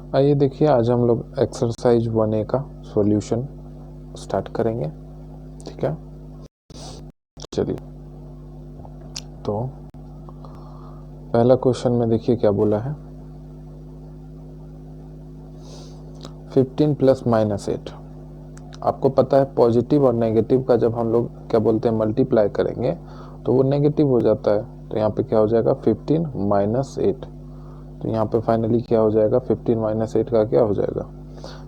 आइए देखिए, आज हम लोग एक्सरसाइज 1A का सॉल्यूशन स्टार्ट करेंगे। ठीक है, चलिए। तो पहला क्वेश्चन में देखिए क्या बोला है, 15 प्लस माइनस 8। आपको पता है पॉजिटिव और नेगेटिव का जब हम लोग क्या बोलते हैं मल्टीप्लाई करेंगे तो वो नेगेटिव हो जाता है। तो यहाँ पे क्या हो जाएगा 15 माइनस 8। तो यहाँ पे फाइनली क्या हो जाएगा 15 माइनस 8 का क्या हो जाएगा,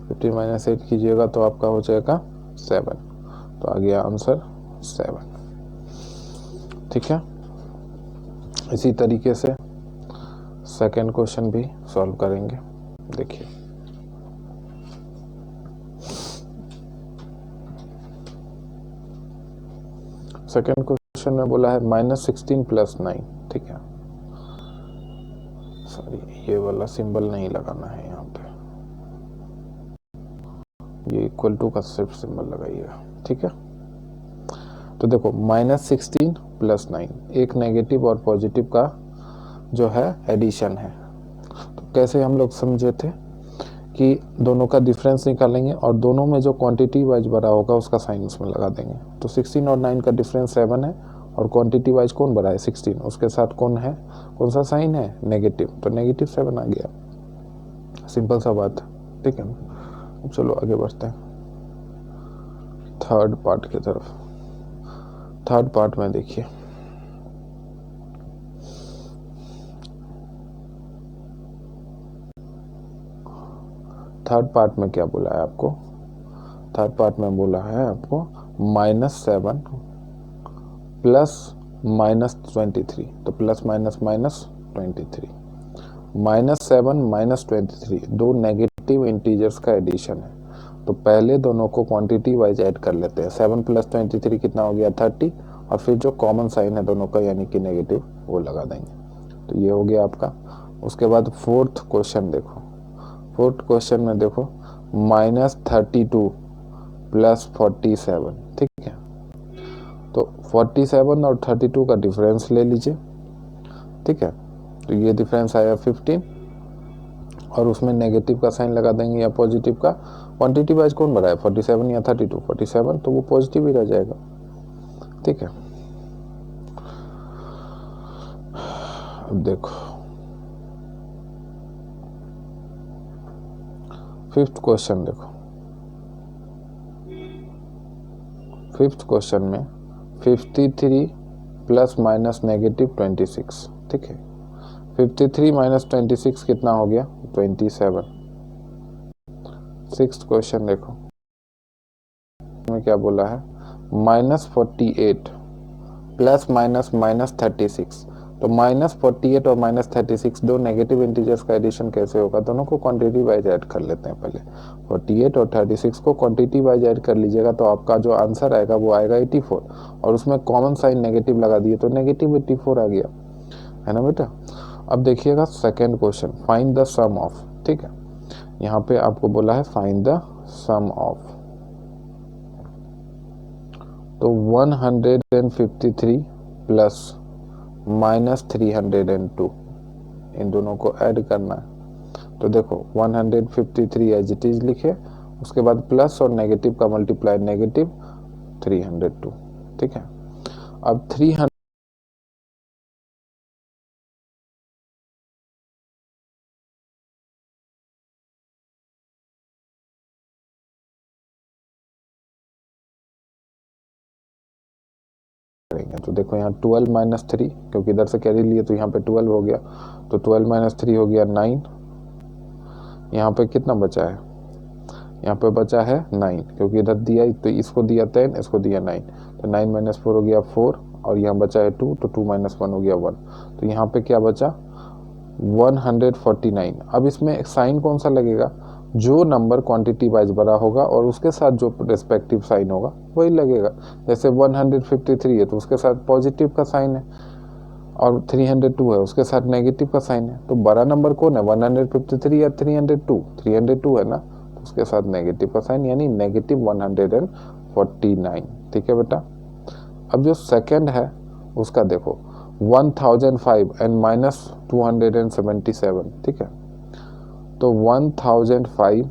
15 माइनस 8 कीजिएगा तो आपका हो जाएगा 7। तो आ गया आंसर 7। ठीक है, इसी तरीके से सेकेंड क्वेश्चन भी सॉल्व करेंगे। देखिए, सेकेंड क्वेश्चन में बोला है -16 प्लस 9। ठीक है, सॉरी ये वाला सिंबल नहीं लगाना है यहाँ पे, ये इक्वल टू का सिर्फ सिंबल लगाइएगा। ठीक है, तो देखो -16 प्लस 9 एक नेगेटिव और पॉजिटिव का जो है एडिशन है। तो कैसे हम लोग समझे थे कि दोनों का डिफरेंस निकालेंगे और दोनों में जो क्वांटिटी वाइज बड़ा होगा उसका साइन उसमें लगा देंगे। तो 16 और 9 का डिफरेंस 7 है और क्वांटिटी वाइज कौन बड़ा है 16, उसके साथ कौन है, कौन सा साइन है नेगेटिव, तो नेगेटिव 7 आ गया। सिंपल सा बात। ठीक है, अब चलो आगे बढ़ते हैं थर्ड पार्ट की तरफ। थर्ड पार्ट में देखिए, थर्ड पार्ट में क्या बोला है आपको, थर्ड पार्ट में बोला है आपको -7 प्लस -23। तो प्लस माइनस -23, -7 -23 दो नेगेटिव इंटीजर्स का एडिशन है। तो पहले दोनों को क्वांटिटी वाइज ऐड कर लेते हैं। 7 प्लस 23 कितना हो गया 30, और फिर जो कॉमन साइन है दोनों का यानी कि नेगेटिव वो लगा देंगे। तो ये हो गया आपका। उसके बाद फोर्थ क्वेश्चन देखो, फोर्थ क्वेश्चन में देखो -32 प्लस 47। ठीक है, तो 47 और 32 का डिफरेंस ले लीजिए। ठीक है, तो ये डिफरेंस आया 15 और उसमें नेगेटिव का साइन लगा देंगे या पॉजिटिव का। क्वांटिटी वाइज कौन बड़ा है 47 या 32, 47, तो वो पॉजिटिव ही रह जाएगा। ठीक है, अब देखो फिफ्थ क्वेश्चन देखो, फिफ्थ क्वेश्चन में 53 प्लस माइनस नेगेटिव 26। ठीक है, 53 माइनस 26 कितना हो गया 27। सिक्स्थ क्वेश्चन देखो में क्या बोला है -48 प्लस माइनस 36। तो -48 और -36 दो नेगेटिव इंटीजर्स का एडिशन कैसे होगा, दोनों को क्वांटिटी वाइज ऐड कर लेते हैं। पहले 48 और 36 को क्वांटिटी वाइज ऐड कर लीजिएगा तो आपका जो आंसर आएगा वो आएगा 84, और उसमें कॉमन साइन नेगेटिव लगा दिए तो नेगेटिव 84 आ गया, है ना बेटा। अब देखिएगा second question, find the sum of. ठीक है, यहाँ पे आपको बोला है फाइंड द सम ऑफ। तो 153 प्लस -302 इन दोनों को ऐड करना है। तो देखो 153 एज इट इज लिखे, उसके बाद प्लस और नेगेटिव का मल्टीप्लाई नेगेटिव 302। ठीक है, अब 300 करेंगे। तो देखो यहाँ 12 माइनस 3, क्योंकि इधर से कैरी लिए तो यहाँ पे 12 हो गया, तो 12 माइनस 3 हो गया 9। यहाँ पे कितना बचा है, यहाँ पे बचा है 9, क्योंकि इधर दिया तो इसको दिया 10, इसको दिया 9, तो 9 माइनस 4 हो गया 4, और यहाँ बचा है 2, तो 2 माइनस 1 हो गया 1। तो यहाँ पे क्या बचा 149। अब इसमें एक साइन कौन सा लगेगा, जो नंबर क्वांटिटी वाइज बड़ा होगा और उसके साथ जो रेस्पेक्टिव साइन होगा वही लगेगा। जैसे 153 है तो उसके साथ पॉजिटिव का साइन है, और 302 है उसके साथ नेगेटिव का साइन है। तो बड़ा नंबर कौन है 153 या 302, 302 है ना, तो उसके साथ नेगेटिव का साइन यानी -149। ठीक है बेटा। अब जो सेकंड है उसका देखो 1005 एंड -277। ठीक है, तो 1005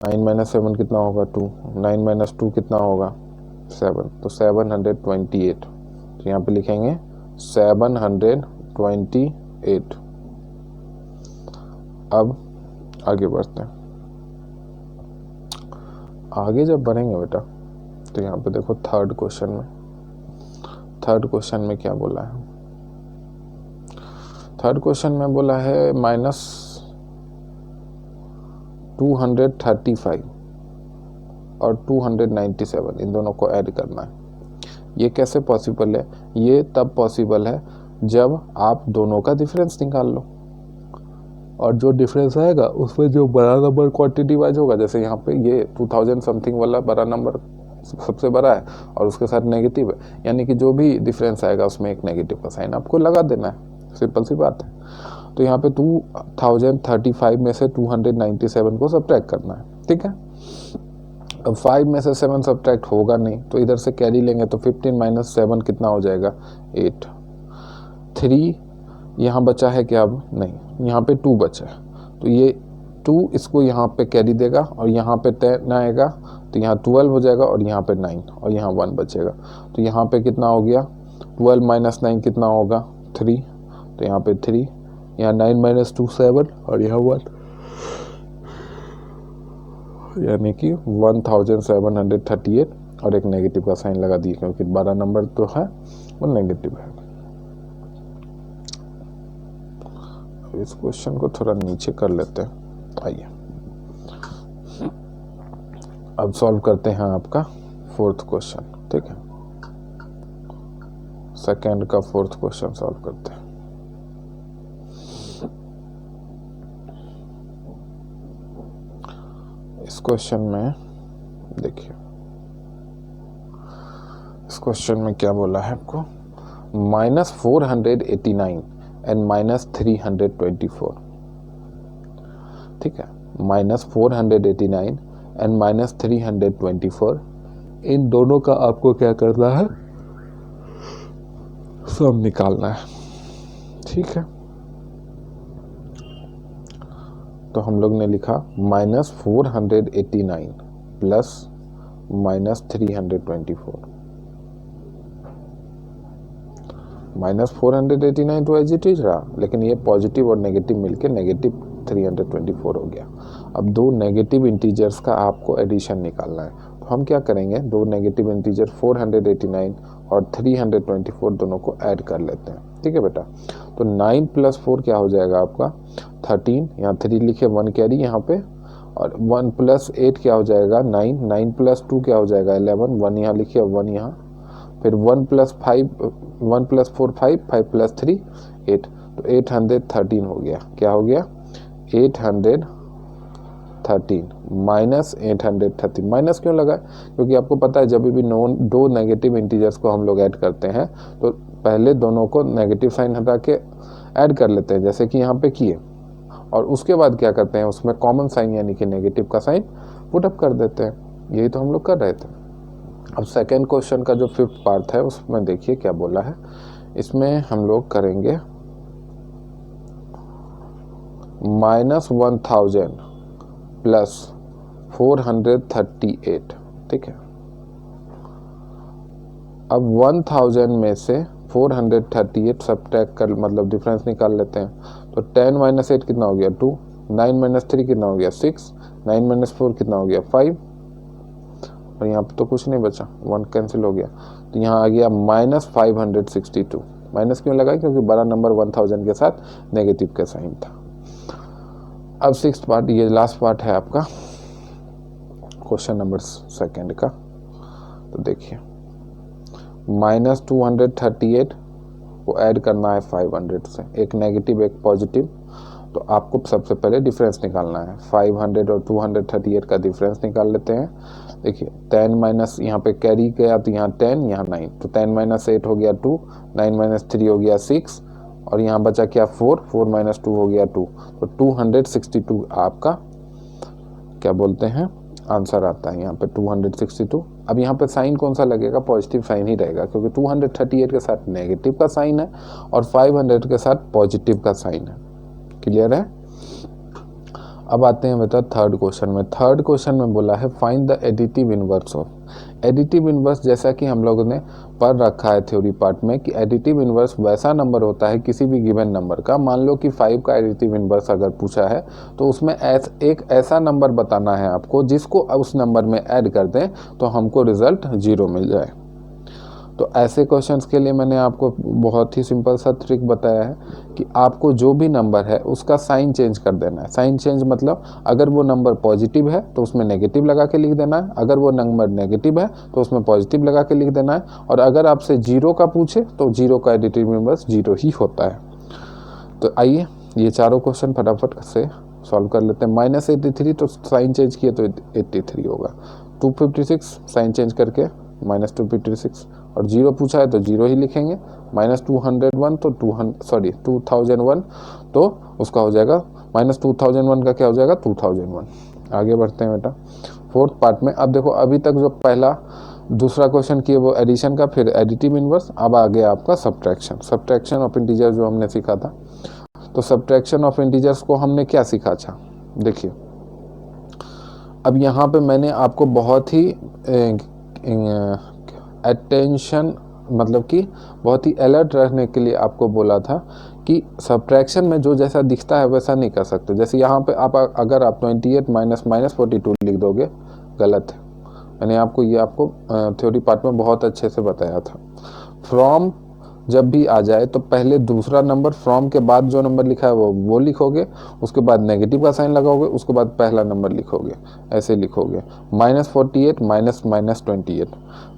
9 माइनस 7 कितना होगा 2, 9 माइनस 2 कितना होगा 7, तो 728। तो यहाँ पे लिखेंगे 728। अब आगे बढ़ते हैं। आगे जब बढ़ेंगे बेटा तो यहाँ पे देखो थर्ड क्वेश्चन में क्या बोला है। थर्ड क्वेश्चन में बोला है -235 और 297 इन दोनों को ऐड करना है। ये कैसे पॉसिबल है? ये तब पॉसिबल है जब आप दोनों का डिफरेंस निकाल लो, और जो डिफरेंस आएगा उसमें जो बड़ा नंबर क्वांटिटी वाइज होगा, जैसे यहाँ पे ये 2000 समथिंग वाला बड़ा नंबर सबसे बड़ा है और उसके साथ नेगेटिव है, यानी कि जो भी डिफरेंस आएगा उसमें एक नेगेटिव का साइन आपको लगा देना है, सिंपल सी बात है। तो यहाँ पे 2035 में से 297 को सब्ट्रैक्ट करना है, ठीक है। अब 5 में से 7 सब्ट्रैक्ट होगा नहीं, तो इधर से कैरी लेंगे, तो 15 माइनस 7 कितना हो जाएगा 8। 3 यहाँ बचा है क्या? अब नहीं, यहाँ पे 2 बचा है, तो ये 2 इसको यहाँ पे कैरी देगा और यहाँ पे 10 आएगा, तो यहाँ 12 हो जाएगा और यहाँ पे 9 और यहाँ 1 बचेगा। तो यहाँ पे कितना हो गया 12 माइनस 9 कितना होगा 3, तो यहाँ पे 3, यहाँ 9 माइनस 2 7 और यहाँ 1, यानी कि 1738 और एक नेगेटिव का साइन लगा दिए क्योंकि 12 नंबर तो है वो नेगेटिव है। इस क्वेश्चन को थोड़ा नीचे कर लेते हैं, आइए अब सॉल्व करते हैं आपका फोर्थ क्वेश्चन, ठीक है। सेकंड का फोर्थ क्वेश्चन सॉल्व करते हैं। इस क्वेश्चन में देखिए, इस क्वेश्चन में क्या बोला है आपको, -489 एंड -324, ठीक है। -489 एंड -324 इन दोनों का आपको क्या करना है, सम निकालना है, ठीक है। तो हम लोग ने लिखा -489 प्लस -324, -489 तो एज इट इज रहा, लेकिन ये पॉजिटिव और नेगेटिव मिलके -324 हो गया। अब दो नेगेटिव इंटीजर्स का आपको एडिशन निकालना है, तो हम क्या करेंगे, दो नेगेटिव इंटीजर 489 और 324 दोनों को ऐड कर लेते हैं, ठीक है बेटा। तो 9 + 4 क्या हो जाएगा आपका 13, यहाँ 3 लिखे 1 कैरी यहाँ पे, और 1 + 8 क्या हो जाएगा 9, 9 + 2 क्या हो जाएगा 11, 1 यहाँ लिखे 1 यहाँ, फिर 1 + 5 1 + 4 5, 5 + 3 8, तो 813 हो गया। क्या हो गया 813 -813। माइनस क्यों लगा? क्योंकि आपको पता है जब भी दो नेगेटिव इंटीजर्स को हम लोग ऐड करते हैं तो पहले दोनों को नेगेटिव साइन हटा के ऐड कर लेते हैं, जैसे कि यहाँ पे किए, और उसके बाद क्या करते हैं उसमें कॉमन साइन यानी कि नेगेटिव का साइन पुट अप कर देते हैं। यही तो हम लोग कर रहे थे। अब सेकेंड क्वेश्चन का जो 5th पार्ट है उसमें देखिए क्या बोला है। इसमें हम लोग करेंगे -1000 + 438, ठीक है। अब 1000 में से 438 सब्ट्रैक्ट कर मतलब डिफरेंस निकाल लेते हैं। तो 10 माइनस 8 कितना हो गया 2, 9 माइनस 3 कितना हो गया 6, 9 माइनस 4 कितना हो गया 5, और यहाँ पे तो कुछ नहीं बचा, 1 कैंसिल हो गया। तो यहाँ आ गया -562। माइनस क्यों लगा? क्योंकि बड़ा नंबर 1000 के साथ नेगेटिव का साइन था। अब 6th पार्ट, ये लास्ट पार्ट है आपका क्वेश्चन नंबर 2 का। तो देखिए -238 को ऐड करना है 500 से, एक नेगेटिव एक पॉजिटिव। तो आपको सबसे पहले डिफरेंस निकालना है। 500 और 238 का डिफरेंस निकाल लेते हैं। देखिए 10 माइनस यहाँ पे कैरी गया तो यहाँ 10 यहाँ 9, तो 10 माइनस 8 हो गया 2, 9 माइनस 3 हो गया 6, और यहाँ बचा क्या 4, 4 माइनस 2 हो गया 2। तो 262 आपका क्या बोलते हैं आंसर आता है यहाँ पे 262। अब यहाँ पे साइन कौन सा लगेगा? पॉजिटिव साइन ही रहेगा, क्योंकि 238 के साथ नेगेटिव का साइन है और 500 के साथ पॉजिटिव का साइन है। क्लियर है? अब आते हैं बेटा थर्ड क्वेश्चन में। थर्ड क्वेश्चन में बोला है find the additive inverse of. Additive inverse जैसा कि हम लोगों ने पढ़ रखा है थ्योरी पार्ट में कि एडिटिव इनवर्स वैसा नंबर होता है किसी भी गिवन नंबर का। मान लो कि 5 का एडिटिव इनवर्स अगर पूछा है तो उसमें एक ऐसा नंबर बताना है आपको जिसको उस नंबर में ऐड कर दें तो हमको रिजल्ट 0 मिल जाए। तो ऐसे क्वेश्चंस के लिए मैंने आपको बहुत ही सिंपल सा ट्रिक बताया है कि आपको जो भी नंबर है उसका साइन चेंज कर देना है। साइन चेंज मतलब अगर वो नंबर पॉजिटिव है तो उसमें नेगेटिव लगा के लिख देना है, अगर वो नंबर नेगेटिव है तो उसमें पॉजिटिव लगा के लिख देना है, और अगर आपसे 0 का पूछे तो 0 का एडिटिव इनवर्स 0 ही होता है। तो आइए ये चारों क्वेश्चन फटाफट से सॉल्व कर लेते हैं। -83 तो साइन चेंज किए तो 83 होगा। 256 साइन चेंज करके -256, और 0 पूछा है तो 0 ही लिखेंगे। -201 तो 2001 तो उसका हो जाएगा -2001 का क्या हो जाएगा 2001। आगे बढ़ते हैं बेटा फोर्थ पार्ट में। अब देखो अभी तक जो पहला दूसरा क्वेश्चन किए वो एडिशन का, फिर एडिटिव इनवर्स, अब आ गया आपका सब्ट्रैक्शन। सब्ट्रैक्शन ऑफ इंटीजर जो हमने सीखा था। तो सब्ट्रैक्शन ऑफ इंटीजर्स को हमने क्या सीखा? अच्छा देखिए अब यहाँ पे मैंने आपको बहुत ही अटेंशन मतलब कि बहुत ही अलर्ट रहने के लिए आपको बोला था कि सब्ट्रैक्शन में जो जैसा दिखता है वैसा नहीं कर सकते। जैसे यहाँ पे आप अगर आप 28 माइनस -42 लिख दोगे गलत है। मैंने आपको ये थ्योरी पार्ट में बहुत अच्छे से बताया था। फ्रॉम जब भी आ जाए तो पहले दूसरा नंबर फ्रॉम के बाद जो नंबर लिखा है वो लिखोगे, उसके बाद नेगेटिव का साइन लगाओगे, उसके बाद पहला नंबर लिखोगे, ऐसे लिखोगे। -48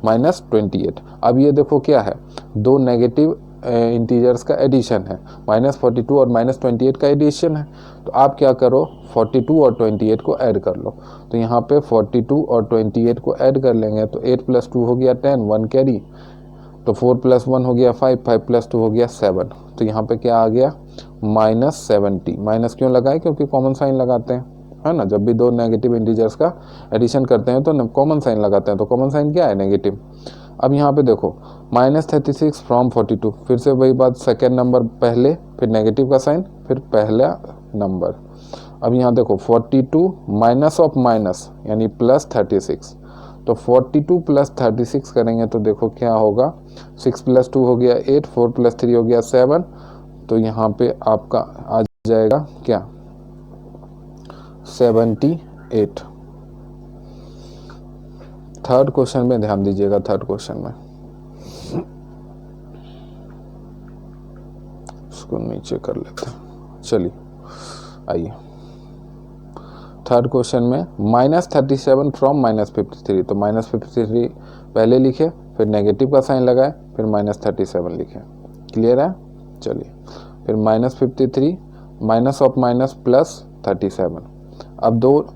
-28 अब ये देखो क्या है, दो नेगेटिव इंटीजर्स का एडिशन है। -42 और -28 का एडिशन है। तो आप क्या करो 42 और 28 को ऐड कर लो। तो यहाँ पे 42 और 28 को ऐड कर लेंगे तो 8 + 2 हो गया 10, 1 कैरी, तो 4 + 1 हो गया 5, 5 + 2 हो गया 7। तो यहाँ पे क्या आ गया -70। माइनस क्यों लगाए? क्योंकि कॉमन साइन लगाते हैं, है ना। जब भी दो नेगेटिव इंटीजर्स का एडिशन करते हैं तो कॉमन साइन लगाते हैं। तो कॉमन साइन क्या है? नेगेटिव। अब यहाँ पे देखो -36 फ्रॉम 42, फिर से वही बात, सेकेंड नंबर पहले, फिर नेगेटिव का साइन, फिर पहला नंबर। अब यहाँ देखो 42 माइनस ऑफ माइनस यानी +36, तो 42 + 36 करेंगे तो देखो क्या होगा, 6 + 2 हो गया 8, 4 + 3 हो गया 7। तो यहाँ पे आपका आ जाएगा क्या 78। थर्ड क्वेश्चन में ध्यान दीजिएगा। थर्ड क्वेश्चन में इसको नीचे कर लेते हैं। चलिए आइए थर्ड क्वेश्चन में -37 फ्रॉम -53। तो -53 पहले लिखे, फिर नेगेटिव का साइन लगाए, फिर -37 लिखे। क्लियर है? चलिए फिर -53 माइनस ऑफ माइनस +37। अब दो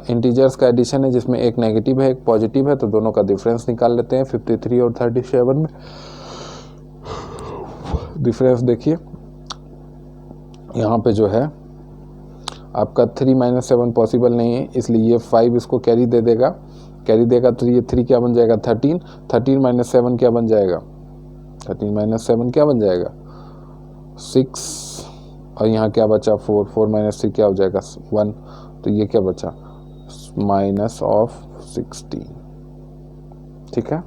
इंटीजर्स का एडिशन है जिसमें एक नेगेटिव है एक पॉजिटिव है, तो दोनों का डिफरेंस निकाल लेते हैं। 53 और 37 में डिफरेंस देखिए, यहाँ पे जो है आपका 3 - 7 पॉसिबल नहीं है, इसलिए ये 5 इसको कैरी दे देगा। कैरी देगा तो ये 3 क्या बन जाएगा 13। 13 - 7 क्या बन जाएगा 13 - 7 क्या बन जाएगा 6, और यहाँ क्या बचा 4, 4 - 3 क्या हो जाएगा 1। तो ये क्या बचा -16। ठीक है,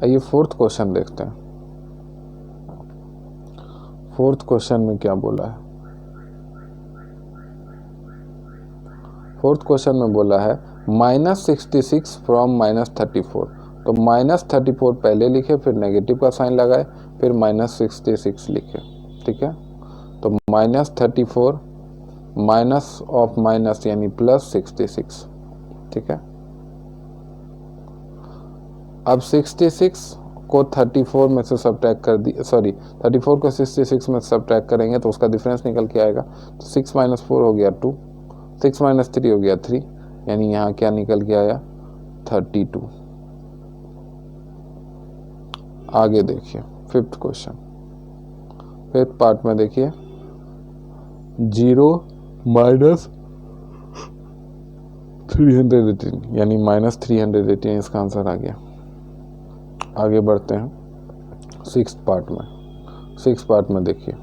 आइए फोर्थ क्वेश्चन देखते हैं। फोर्थ क्वेश्चन में क्या बोला है? फोर्थ क्वेश्चन में बोला है -66 फ्रॉम -34। तो -34 पहले लिखे, फिर नेगेटिव का साइन लगाए, फिर -66 लिखे। ठीक है, तो -34 माइनस ऑफ माइनस यानी +66। ठीक है, अब 66 को 34 में से सब्ट्रैक्ट कर दी, सॉरी 34 को 66 में सब्ट्रैक्ट करेंगे तो उसका डिफरेंस निकल के आएगा। तो 6 - 4 हो गया 2, 6 - 3 हो गया 3, यानी यहाँ क्या निकल के आया 32। आगे देखिए फिफ्थ क्वेश्चन, फिफ्थ पार्ट में देखिए 0 - 318 यानी -318 इसका आंसर आ गया। आगे बढ़ते हैं सिक्स्थ पार्ट में। सिक्स्थ पार्ट में देखिए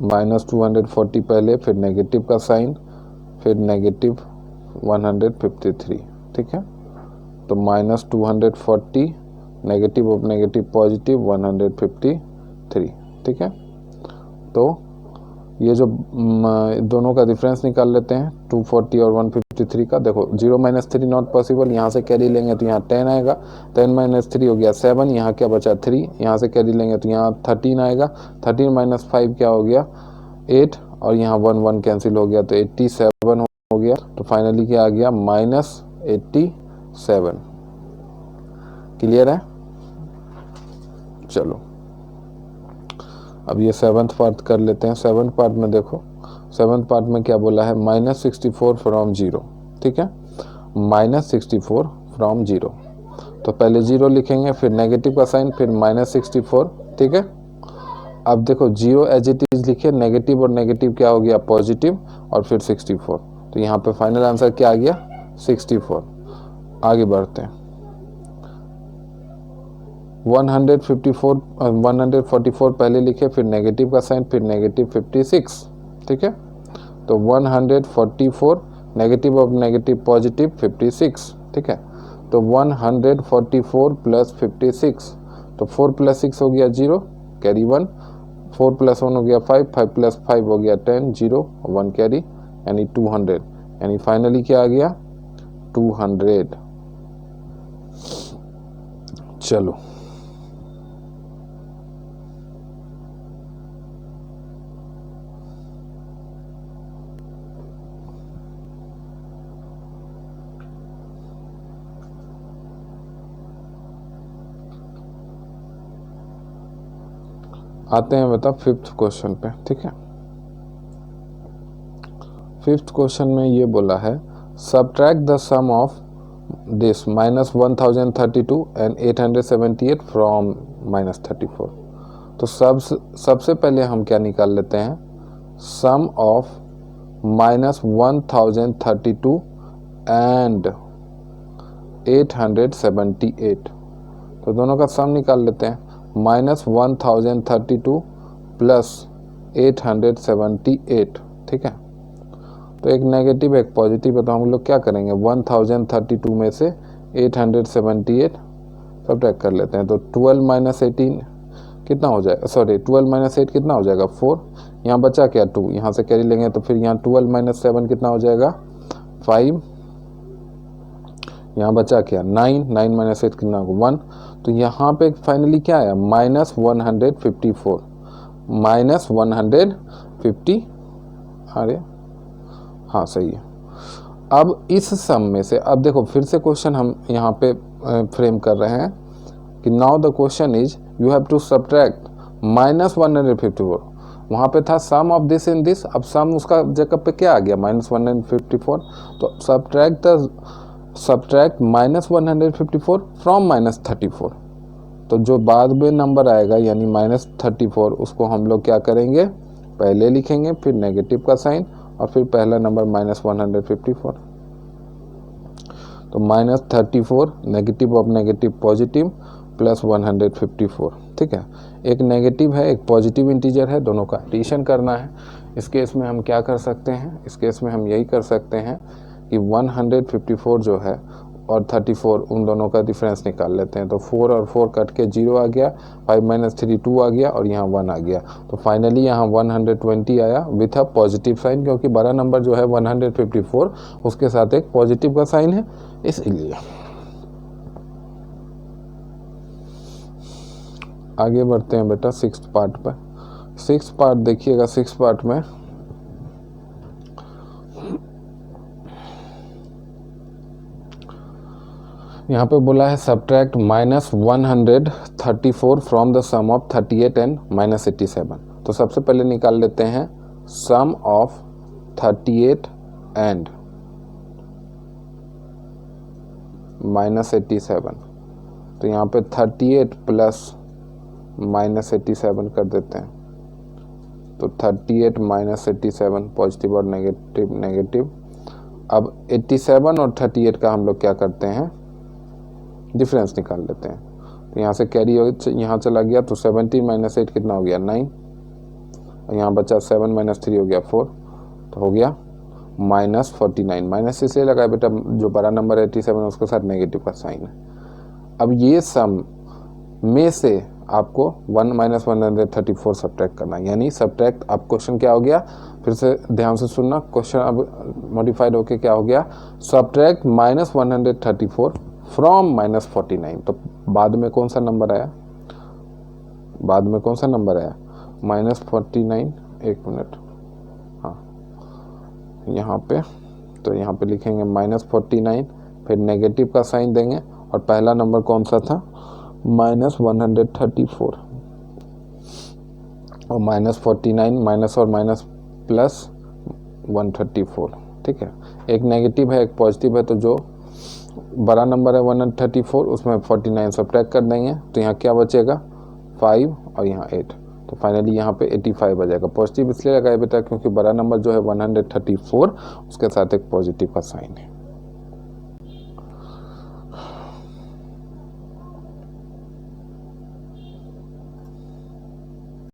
-240 पहले, फिर नेगेटिव का साइन, फिर नेगेटिव 153। ठीक है, तो -240 नेगेटिव ऑफ नेगेटिव पॉजिटिव 153। ठीक है, तो ये जो दोनों का डिफरेंस निकाल लेते हैं 240 और 153 का। देखो 0 - 3 नॉट पॉसिबल, यहाँ से कैरी लेंगे तो यहाँ 10 आएगा, 10 - 3 हो गया 7, यहाँ क्या बचा 3, यहाँ से कैरी लेंगे तो यहाँ 13 आएगा, 13 - 5 क्या हो गया 8, और यहाँ 1 1 कैंसिल हो गया तो 87 हो गया। तो फाइनली क्या आ गया -87। क्लियर है? चलो अब ये सेवन्थ पार्ट कर लेते हैं। सेवन्थ पार्ट में देखो, सेवन्थ पार्ट में क्या बोला है -64 फ्रॉम 0। ठीक है, -64 फ्रॉम 0, तो पहले 0 लिखेंगे, फिर नेगेटिव का साइन, फिर -64। ठीक है, अब देखो 0 एज इट इज लिखे, नेगेटिव और नेगेटिव क्या हो गया पॉजिटिव, और फिर 64, तो यहाँ पे फाइनल आंसर क्या आ गया 64। आगे बढ़ते हैं 144 पहले लिखे, फिर नेगेटिव का साइन, फिर नेगेटिव 56। ठीक है, तो 144 नेगेटिव ऑफ नेगेटिव पॉजिटिव 56। ठीक है, तो 144 + 56, तो 4 + 6 हो गया 0, कैरी 1, 4 + 1 हो गया 5, 5 + 5 हो गया 10, 0 1 कैरी, यानी 200, यानी फाइनली क्या आ गया 200। चलो आते हैं बता फिफ्थ क्वेश्चन पे। ठीक है, फिफ्थ क्वेश्चन में ये बोला है subtract the sum of this -1032 and 878 from -34। तो सबसे पहले हम क्या निकाल लेते हैं सम ऑफ -1032 एंड 878, तो दोनों का सम निकाल लेते हैं। -1032 + 878। ठीक है, तो एक नेगेटिव एक पॉजिटिव है, तो हम लोग क्या करेंगे 1032 में से 878 सब्ट्रैक्ट कर लेते हैं। तो 12 - 18 कितना हो जाएगा, सॉरी 12 - 8 कितना हो जाएगा 4, यहाँ बचा क्या 2, यहाँ से कैरी लेंगे तो फिर यहाँ 12 - 7 कितना हो जाएगा 5, यहाँ बचा क्या 9, 9 - 8 कितना होगा 1, तो यहाँ पे फाइनली क्या आया -154, -150। अरे हाँ सही है। अब इस सम में से, अब देखो फिर से क्वेश्चन हम यहाँ पे फ्रेम कर रहे हैं कि now the question is you have to subtract -154। वहाँ पे था sum of this in this, अब सम उसका जगह पे क्या आ गया -154, तो सब्ट्रैक्ट -154 फ्रॉम -34। तो जो बाद में नंबर आएगा यानी -34 उसको हम लोग क्या करेंगे पहले लिखेंगे, फिर नेगेटिव का साइन, और फिर पहला नंबर -154। तो -34 नेगेटिव ऑफ नेगेटिव पॉजिटिव + 154। ठीक है, एक नेगेटिव है एक पॉजिटिव इंटीजर है, दोनों का एडिशन करना है। इस केस में हम क्या कर सकते हैं, इस केस में हम यही कर सकते हैं कि 154 जो है और 34 उन दोनों का डिफरेंस निकाल लेते हैं। तो 4 और 4 कट के 0 आ गया, 5 - 3 2 आ गया और यहाँ 1 आ गया। तो फाइनली यहाँ 120 आया विथ अ पॉजिटिव साइन, क्योंकि बड़ा नंबर जो है 154 उसके साथ एक पॉजिटिव का साइन है, इसलिए। आगे बढ़ते हैं बेटा 6th पार्ट पर। 6th पार्ट देखिएगा। 6th पार्ट में यहाँ पे बोला है subtract -134 from the sum of 38 and -87। तो सबसे पहले निकाल लेते हैं सम ऑफ 38 एंड -87। तो यहाँ पे 38 प्लस -87 कर देते हैं। तो 38 - 87 पॉजिटिव और नेगेटिव नेगेटिव। अब 87 और 38 का हम लोग क्या करते हैं, डिफरेंस निकाल लेते हैं। तो यहाँ से कैरी यहाँ चला गया, तो 17 - 8 कितना हो गया 9, और यहाँ बचा 7 - 3 हो गया 4, तो हो गया -49। माइनस इसलिए लगा बेटा जो बड़ा नंबर 87 उसके साथ नेगेटिव का साइन है। अब ये सम में से आपको 1 - 134 सब्ट्रैक्ट करना है, यानी सब्ट्रैक्ट। अब क्वेश्चन क्या हो गया, फिर से ध्यान से सुनना, क्वेश्चन अब मॉडिफाइड होके क्या हो गया, सब्ट्रैक्ट -134 फ्रॉम -49। तो बाद में कौन सा नंबर आया, बाद में कौन सा नंबर आया -49। एक मिनट, हाँ यहाँ पे, तो यहाँ पे लिखेंगे -49, फिर नेगेटिव का साइन देंगे, और पहला नंबर कौन सा था -134, और -49 माइनस और माइनस प्लस 134। ठीक है, एक नेगेटिव है एक पॉजिटिव है, तो जो बड़ा नंबर है 134 उसमें 49 सब्ट्रैक्ट कर देंगे, तो यहाँ क्या बचेगा 5 और यहाँ 8। तो फाइनली यहाँ पे 85 आ जाएगा। पॉजिटिव इसलिए लगाया बेटा क्योंकि बड़ा नंबर जो है 134 उसके साथ एक पॉजिटिव का साइन है।